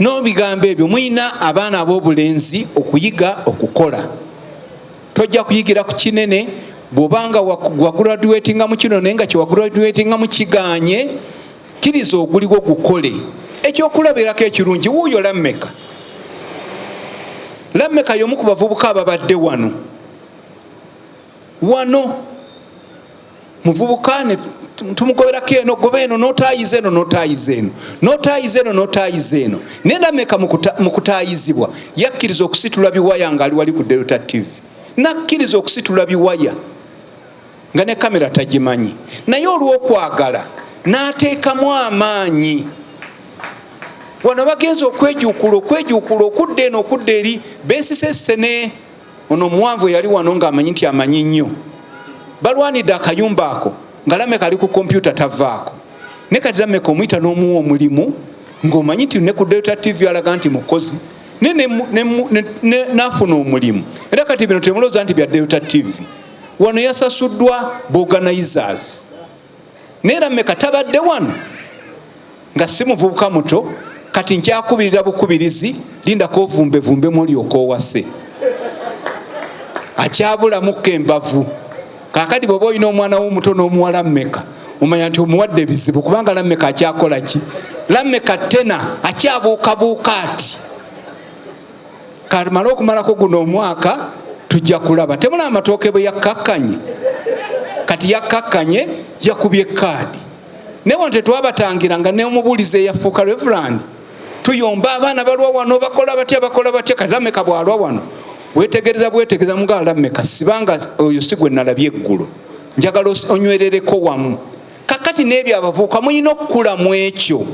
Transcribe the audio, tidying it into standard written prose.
n'obigambo ebyo muyina abaana ab'obulenzi okuyiga okukola. Tojja kuyigira ku kinene bw'obanga waguraduatinga mu kino naye nga kyewaguraduatinga mu kiganye, kkiriza oguliwo gukole. Ekyokulabirako ekirungi wuuyo Lammeka. Lammeka y'omu ku bavubuka ababadde wano muvubuka ne tumugoberako eno goba eno n'otaayiza eno n'otaayiza eno n'otaayiza eno n'otaayiza eno. Naye Lammeka mu kutaayizibwa yakkiriza okusitula biwaya ng'ali wali ku Delta TV, nakkiriza okusitula biwaya nga ne kamera tagimanyi, naye olw'okwagala n'ateekamu amaanyi. Wano bagenza okwejuukula okudda eno okudda eri beesisessene. Ono omuwanvu yali wano ng'amanyi nti amanyi nnyo. Balwanidde akayumba ako nga Lammeka ali ku kompyuta tavaako. Ne kati Lammeka omuyita n'omuwa omulimu ng'omanyi nti ne ku Delta TV alaga nti mukozi n'afuna omulimu. Era kati bino temulowooza nti bya Delta TV. Wano yasasuddwa organizers. Naye Lammeka tabadde wano nga si muvubuka muto. Kati nkyakubirira bukubirizi, lindako ovumbevumbe olyoka owase. Akyabulamuko embavu. Kaakati bw'oba olina omwana w'omuto n'omuwala Lammeka omanya nti omuwadde bizibu, kubanga Lammeka akyakola ki? Lammeka tena akyabuukabuuka ati. Kamala okumalako guno omwaka tujja kulaba. Temulaba amatooke bwe yakkakkanye? Kati yakkakkanye yakubye kaadi. Naye wano tetwabatangira nga neomubuuliza eyafuuka Reverand. Tuyomba abaana balwa wano bakola batya. Kati Lammeka bwalwa wano wetegereza mugala Lammeka sibanga oyo si gwe nalabye eggulo, njagala onywerereko wamu. Kakati n'ebyo abavuuka muyina okukula mu ekyo.